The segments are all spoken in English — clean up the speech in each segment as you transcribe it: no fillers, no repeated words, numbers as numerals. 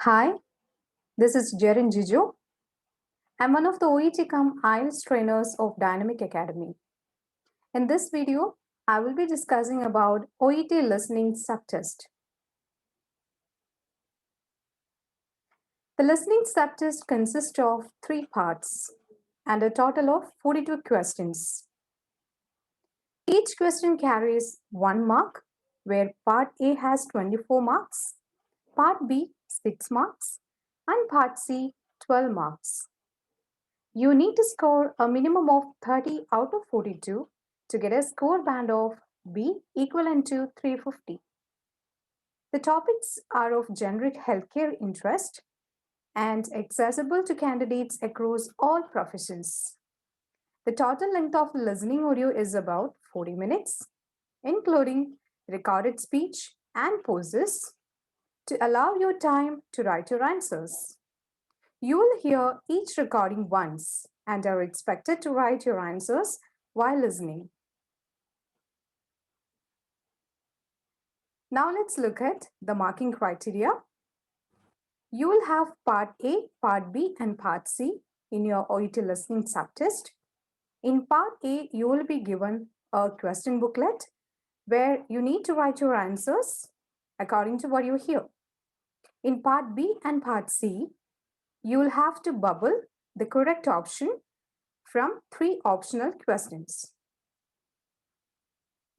Hi, this is 𝗔𝗯𝗎𝗁𝗍𝗫. I'm one of the 𝗦𝘁/IELTS trainers of Dynamic Academy. In this video, I will be discussing about OET listening subtest. The listening subtest consists of 3 parts and a total of 42 questions. Each question carries 1 mark, where part A has 24 marks, part B 6 marks, and part C 12 marks. You need to score a minimum of 30 out of 42 to get a score band of B equivalent to 350. The topics are of generic healthcare interest and accessible to candidates across all professions. The total length of the listening audio is about 40 minutes, including recorded speech and pauses to allow you time to write your answers. You will hear each recording once and are expected to write your answers while listening. Now let's look at the marking criteria. You will have part A, part B, and part C in your OET listening subtest. In part A, you will be given a question booklet where you need to write your answers according to what you hear. In part B and part C, you will have to bubble the correct option from 3 optional questions.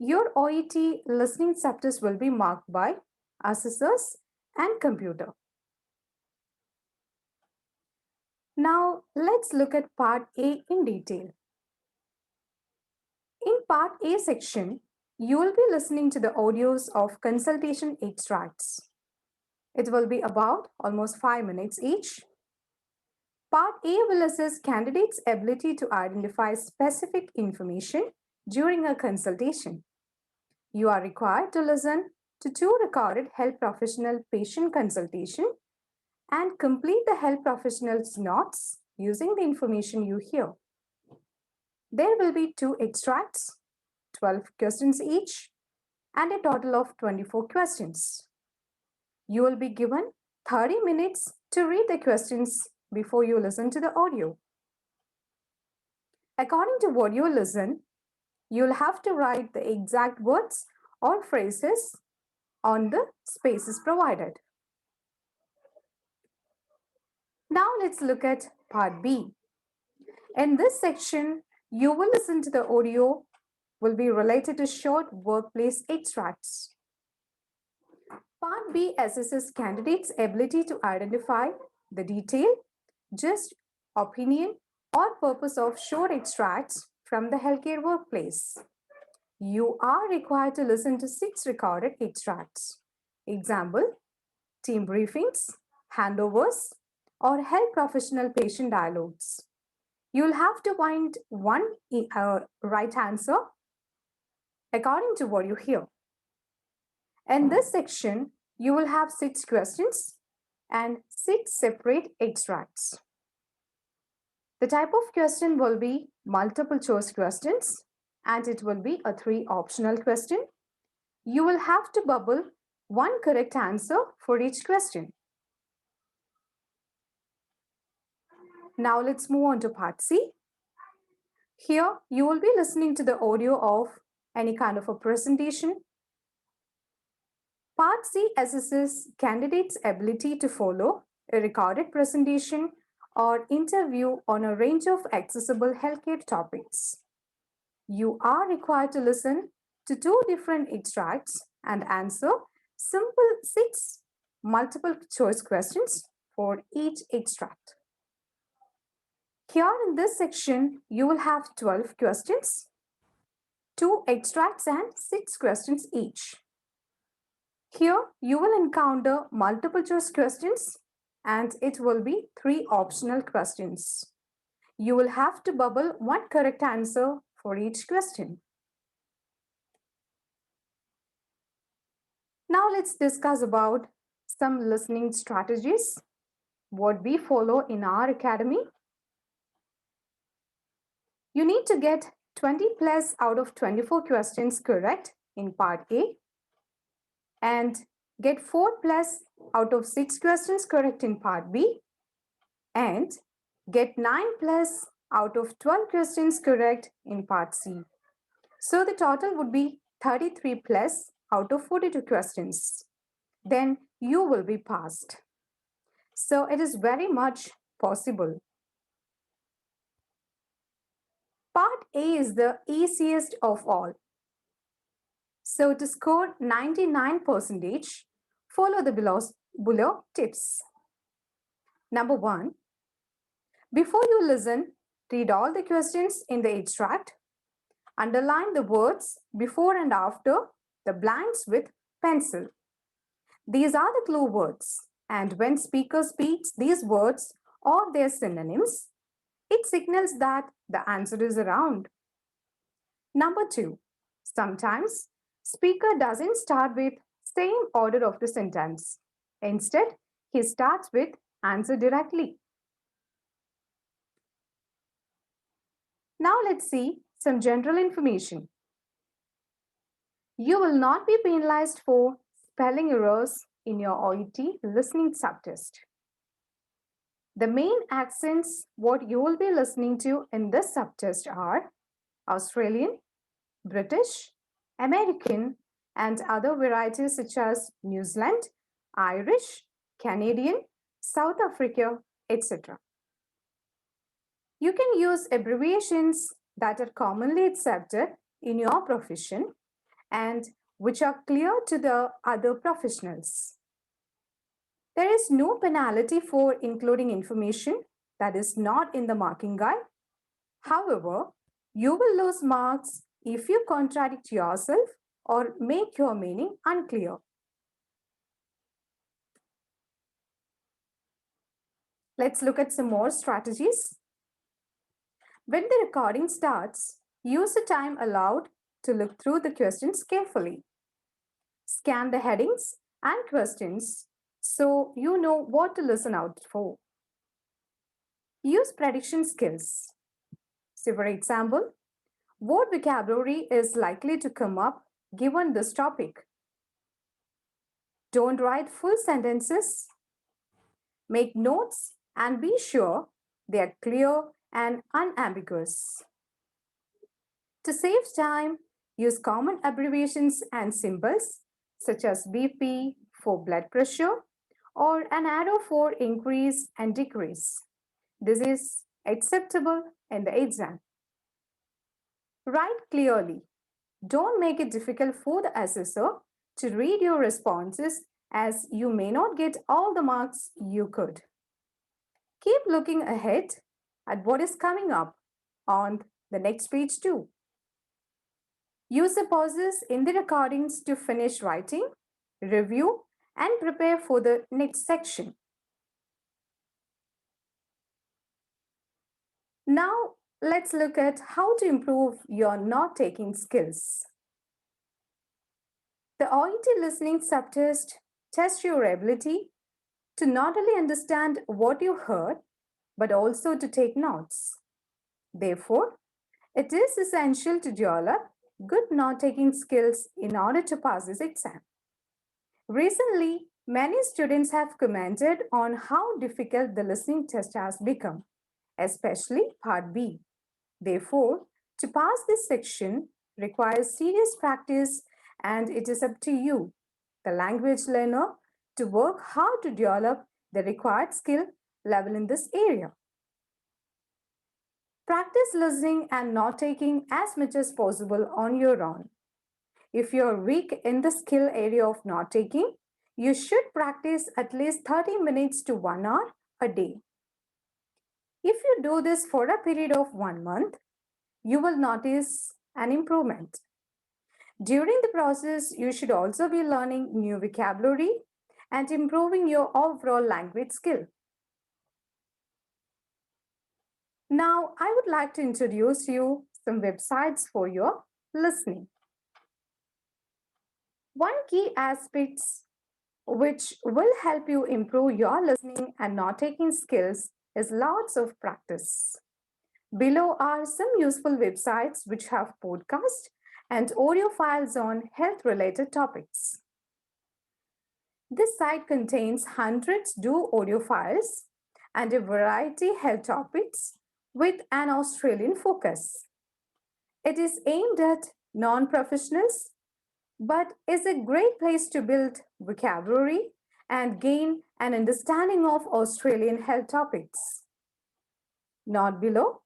Your OET listening subtest will be marked by assessors and computer. Now let's look at part A in detail. In part A section, you will be listening to the audios of consultation extracts. It will be about almost 5 minutes each. Part A will assess candidates' ability to identify specific information during a consultation. You are required to listen to 2 recorded health professional patient consultation and complete the health professional's notes using the information you hear. There will be 2 extracts, 12 questions each, and a total of 24 questions. You will be given 30 minutes to read the questions before you listen to the audio. According to what you listen, you'll have to write the exact words or phrases on the spaces provided. Now let's look at part B. In this section, you will listen to the audio will be related to short workplace extracts. Part B assesses candidates' ability to identify the detail, gist, opinion, or purpose of short extracts from the healthcare workplace. You are required to listen to 6 recorded extracts. Example, team briefings, handovers, or health professional patient dialogues. You'll have to find one right answer according to what you hear. In this section, you will have 6 questions and 6 separate extracts. The type of question will be multiple choice questions and it will be a 3 optional question. You will have to bubble 1 correct answer for each question. Now let's move on to part C. Here you will be listening to the audio of any kind of a presentation. Part C assesses candidates' ability to follow a recorded presentation or interview on a range of accessible healthcare topics. You are required to listen to 2 different extracts and answer simple 6 multiple choice questions for each extract. Here in this section, you will have 12 questions, 2 extracts and 6 questions each. Here, you will encounter multiple choice questions and it will be 3 optional questions. You will have to bubble 1 correct answer for each question. Now let's discuss about some listening strategies, what we follow in our academy. You need to get 20 plus out of 24 questions correct in part A and get 4 plus out of 6 questions correct in part B, and get 9 plus out of 12 questions correct in part C. So the total would be 33 plus out of 42 questions. Then you will be passed. So it is very much possible. Part A is the easiest of all. So to score 99%, follow the below tips. Number 1, before you listen, read all the questions in the extract. Underline the words before and after the blanks with pencil. These are the clue words, and when speaker speaks these words or their synonyms, it signals that the answer is around. Number 2, sometimes speaker doesn't start with same order of the sentence. Instead, he starts with answer directly. Now let's see some general information. You will not be penalized for spelling errors in your OET listening subtest. The main accents what you will be listening to in this subtest are Australian, British, American, and other varieties such as New Zealand, Irish, Canadian, South Africa, etc. You can use abbreviations that are commonly accepted in your profession and which are clear to the other professionals. There is no penalty for including information that is not in the marking guide. However, you will lose marks if you contradict yourself or make your meaning unclear. Let's look at some more strategies. When the recording starts, use the time allowed to look through the questions carefully. Scan the headings and questions so you know what to listen out for. Use prediction skills. So for example, what vocabulary is likely to come up given this topic? Don't write full sentences. Make notes and be sure they are clear and unambiguous. To save time, use common abbreviations and symbols such as BP for blood pressure or an arrow for increase and decrease. This is acceptable in the exam. Write clearly. Don't make it difficult for the assessor to read your responses as you may not get all the marks you could. Keep looking ahead at what is coming up on the next page too. Use the pauses in the recordings to finish writing, review, and prepare for the next section. Now, let's look at how to improve your note-taking skills. The OET listening subtest tests your ability to not only understand what you heard, but also to take notes. Therefore, it is essential to develop good note-taking skills in order to pass this exam. Recently, many students have commented on how difficult the listening test has become, especially Part B. Therefore, to pass this section requires serious practice, and it is up to you, the language learner, to work hard to develop the required skill level in this area. Practice listening and note-taking as much as possible on your own. If you're weak in the skill area of note-taking, you should practice at least 30 minutes to 1 hour a day. If you do this for a period of 1 month, you will notice an improvement. During the process, you should also be learning new vocabulary and improving your overall language skill. Now, I would like to introduce you some websites for your listening. One key aspect which will help you improve your listening and note-taking skills is lots of practice. Below are some useful websites which have podcasts and audio files on health-related topics. This site contains hundreds do audio files and a variety health topics with an Australian focus. It is aimed at non-professionals, but is a great place to build vocabulary and gain an understanding of Australian health topics. Note below,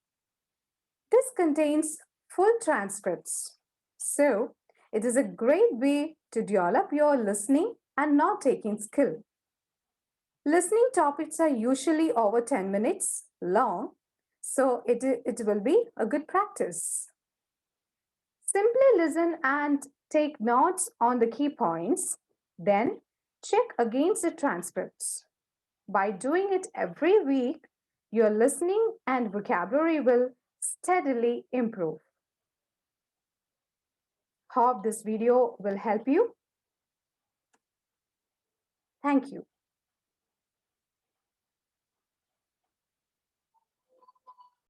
this contains full transcripts, so it is a great way to develop your listening and note-taking skill. Listening topics are usually over 10 minutes long, so it will be a good practice. Simply listen and take notes on the key points, then check against the transcripts. By doing it every week, your listening and vocabulary will steadily improve. Hope this video will help you. Thank you.